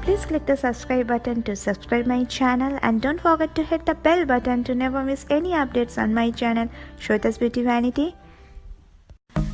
Please click the subscribe button to subscribe my channel and don't forget to hit the bell button to never miss any updates on my channel Shweta's Beauty Vanity.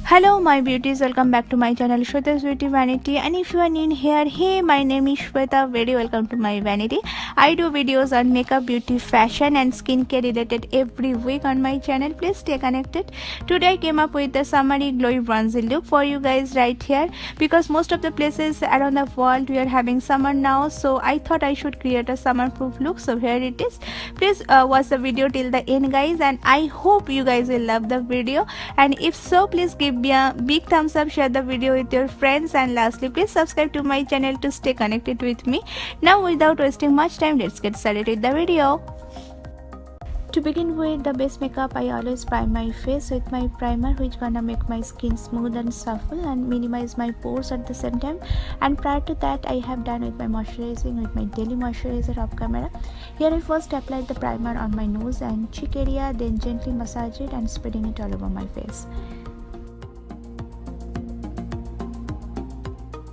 Hello my beauties, welcome back to my channel Shweta's Beauty Vanity. And if you are new here, hey, my name is Shweta, very welcome to my vanity. I do videos on makeup, beauty, fashion and skincare related every week on my channel. Please stay connected. Today I came up with the summery glowy bronzy look for you guys right here, because most of the places around the world we are having summer now, so I thought I should create a summer proof look. So here it is. Please watch the video till the end guys, and I hope you guys will love the video, and if so, please give me a big thumbs up, share the video with your friends, and lastly please subscribe to my channel to stay connected with me. Now without wasting much time, let's get started with the video. To begin with the base makeup, I always prime my face with my primer, which gonna make my skin smooth and supple and minimize my pores at the same time. And prior to that, I have done with my moisturizing with my daily moisturizer off camera. Here I first applied the primer on my nose and cheek area, then gently massage it and spreading it all over my face.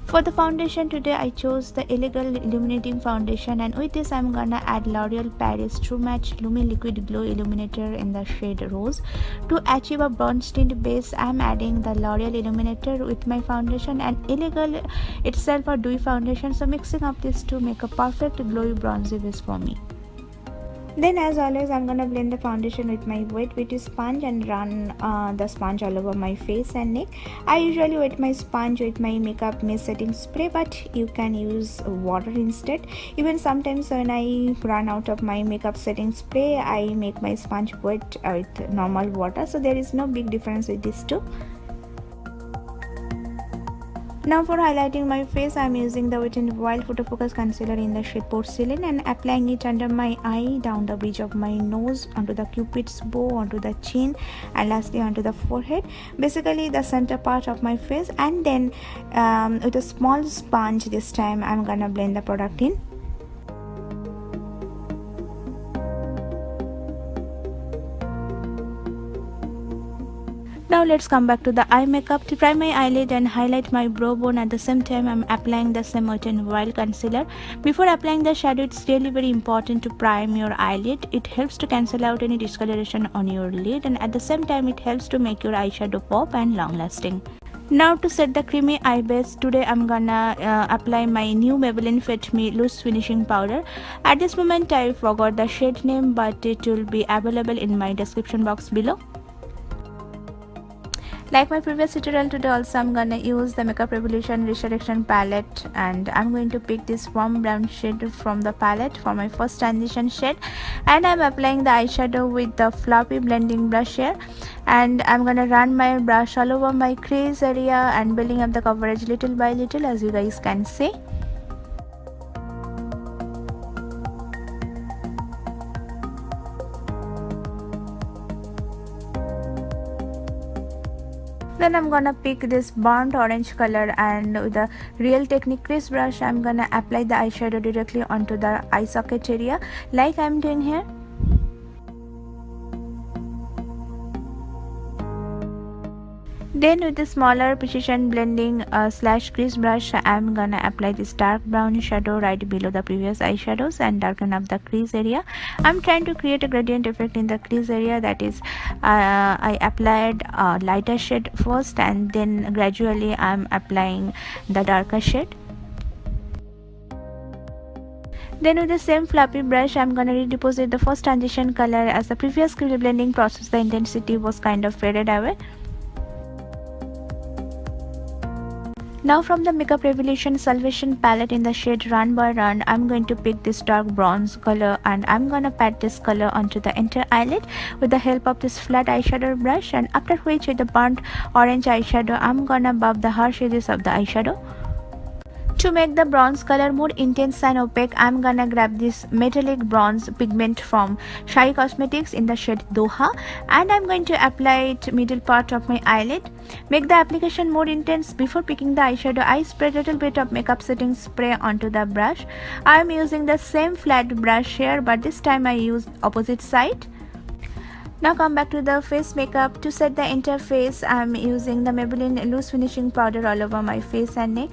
For the foundation today, I chose the Elegant Illuminating Foundation, and with this I'm gonna add L'Oreal Paris True Match Lumi Liquid Glow Illuminator in the shade Rose. To achieve a bronze tint base, I'm adding the L'Oreal Illuminator with my foundation and Elegant itself a dewy foundation, so mixing up these two make a perfect glowy bronzy base for me. Then as always, I'm gonna blend the foundation with my wet beauty sponge and run the sponge all over my face and neck. I usually wet my sponge with my makeup mist setting spray, but you can use water instead. Even sometimes when I run out of my makeup setting spray, I make my sponge wet with normal water, so there is no big difference with these two. Now for highlighting my face, I am using the Wet n Wild Photo Focus Concealer in the shade Porcelain and applying it under my eye, down the bridge of my nose, onto the cupid's bow, onto the chin, and lastly onto the forehead, basically the center part of my face. And then with a small sponge this time, I am gonna blend the product in. Now let's come back to the eye makeup. To prime my eyelid and highlight my brow bone, at the same time I'm applying the same Wet n Wild concealer. Before applying the shadow, it's really very important to prime your eyelid. It helps to cancel out any discoloration on your lid, and at the same time it helps to make your eyeshadow pop and long lasting. Now to set the creamy eye base, today I'm gonna apply my new Maybelline Fit Me Loose Finishing Powder. At this moment I forgot the shade name, but it will be available in my description box below. Like my previous tutorial, today also I'm gonna use the Makeup Revolution Resurrection palette, and I'm going to pick this warm brown shade from the palette for my first transition shade, and I'm applying the eyeshadow with the floppy blending brush here, and I'm gonna run my brush all over my crease area and building up the coverage little by little, as you guys can see. Then I'm gonna pick this burnt orange color, and with the Real Technique crease brush I'm gonna apply the eyeshadow directly onto the eye socket area like I'm doing here. Then with the smaller precision blending slash crease brush, I'm gonna apply this dark brown shadow right below the previous eyeshadows and darken up the crease area. I'm trying to create a gradient effect in the crease area, that is I applied a lighter shade first and then gradually I'm applying the darker shade. Then with the same fluffy brush, I'm gonna redeposit the first transition color. As the previous crease blending process, the intensity was kind of faded away. Now from the Makeup Revolution Salvation palette in the shade Run by Run, I'm going to pick this dark bronze color, and I'm gonna pat this color onto the entire eyelid with the help of this flat eyeshadow brush, and after which with the burnt orange eyeshadow I'm gonna buff the harsh edges of the eyeshadow. To make the bronze color more intense and opaque, I'm gonna grab this metallic bronze pigment from Shy Cosmetics in the shade Doha, and I'm going to apply it middle part of my eyelid. Make the application more intense. Before picking the eyeshadow, I spread a little bit of makeup setting spray onto the brush. I'm using the same flat brush here, but this time I used opposite side. Now come back to the face makeup. To set the entire face, I'm using the Maybelline loose finishing powder all over my face and neck.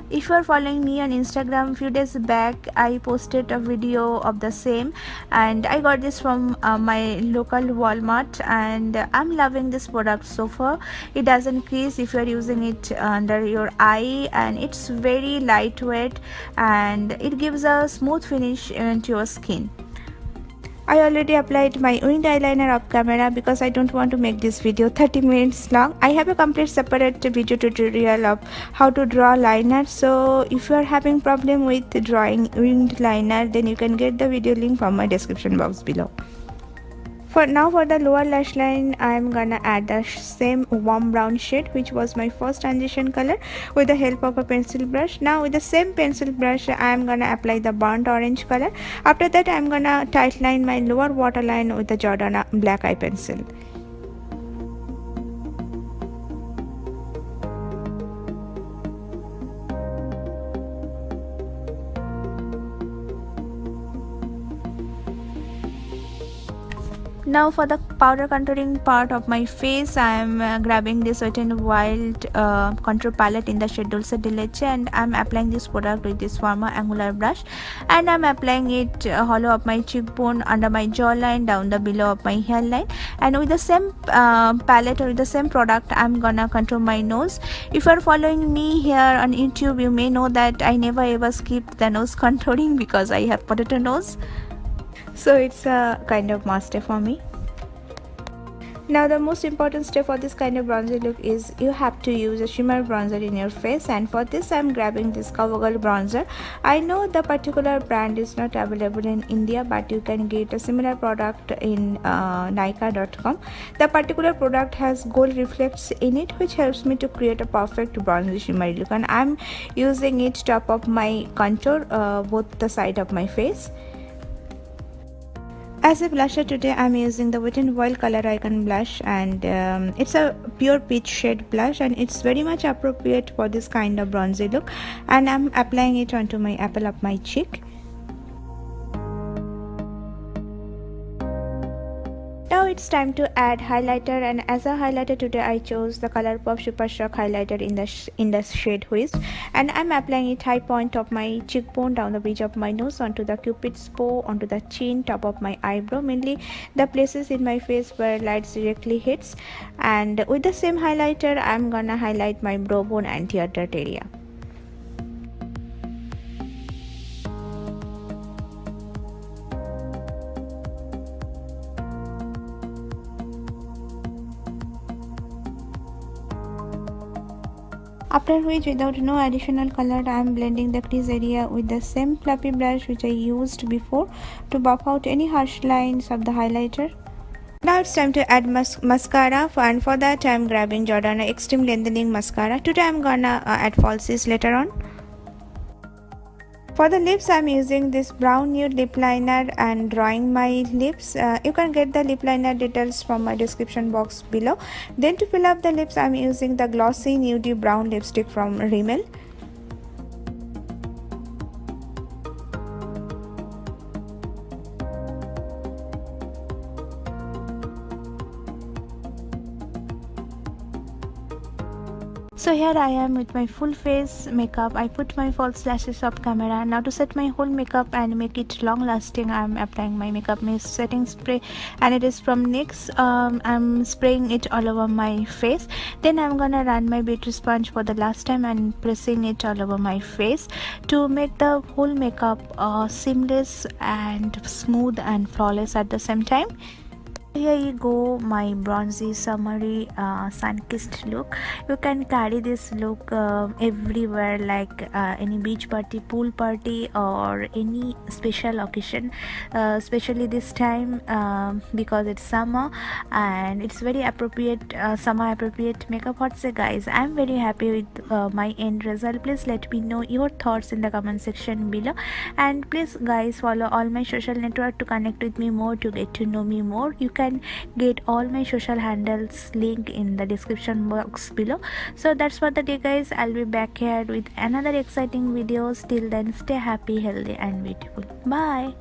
If you are following me on Instagram, few days back I posted a video of the same, and I got this from my local Walmart, and I'm loving this product so far. It doesn't crease if you are using it under your eye, and it's very lightweight and it gives a smooth finish to your skin. I already applied my winged eyeliner off camera because I don't want to make this video 30 minutes long. I have a complete separate video tutorial of how to draw liner, so if you are having problem with drawing winged liner, then you can get the video link from my description box below. For the lower lash line, I am gonna add the same warm brown shade, which was my first transition color, with the help of a pencil brush. Now with the same pencil brush, I am gonna apply the burnt orange color. After that, I am gonna tightline my lower waterline with the Jordana black eye pencil. Now for the powder contouring part of my face, I am grabbing this Wet n Wild contour palette in the shade Dulce de Leche, and I am applying this product with this warmer angular brush, and I am applying it hollow of my cheekbone, under my jawline, down the below of my hairline. And with the same palette or with the same product, I am gonna contour my nose. If you are following me here on YouTube, you may know that I never ever skip the nose contouring because I have potato nose, so it's a kind of must for me. Now the most important step for this kind of bronzer look is you have to use a shimmer bronzer in your face, and for this I'm grabbing this CoverGirl bronzer. I know the particular brand is not available in India, but you can get a similar product in Nykaa.com. The particular product has gold reflects in it, which helps me to create a perfect bronzy shimmery look, and I'm using it top of my contour, both the side of my face. As a blusher today, I'm using the Wet n Wild color icon blush, and it's a pure peach shade blush, and it's very much appropriate for this kind of bronzy look, and I'm applying it onto my apple of my cheek. Now it's time to add highlighter, and as a highlighter today I chose the ColourPop Super Shock highlighter in the shade Whisk, and I'm applying it high point of my cheekbone, down the bridge of my nose, onto the cupid's bow, onto the chin, top of my eyebrow, mainly the places in my face where light directly hits. And with the same highlighter, I'm gonna highlight my brow bone and tear duct area. After which, without no additional color, I am blending the crease area with the same fluffy brush which I used before to buff out any harsh lines of the highlighter. Now it's time to add mascara, and for that I am grabbing Jordana Extreme Lengthening Mascara. Today I am gonna add falsies later on. For the lips, I am using this brown nude lip liner and drawing my lips. You can get the lip liner details from my description box below. Then to fill up the lips, I am using the glossy nudie brown lipstick from Rimmel. So here I am with my full face makeup. I put my false lashes off camera. Now to set my whole makeup and make it long lasting, I am applying my makeup mist setting spray, and it is from NYX. I'm spraying it all over my face. Then I'm gonna run my beauty sponge for the last time and pressing it all over my face to make the whole makeup seamless and smooth and flawless at the same time. Here you go, my bronzy summery sun-kissed look. You can carry this look everywhere, like any beach party, pool party, or any special occasion, especially this time because it's summer and it's very appropriate, summer appropriate makeup. What say guys, I'm very happy with my end result. Please let me know your thoughts in the comment section below, and please guys follow all my social network to connect with me more, to get to know me more. You can get all my social handles link in the description box below. So that's for the day guys. I'll be back here with another exciting videos. Till then, stay happy, healthy and beautiful. Bye.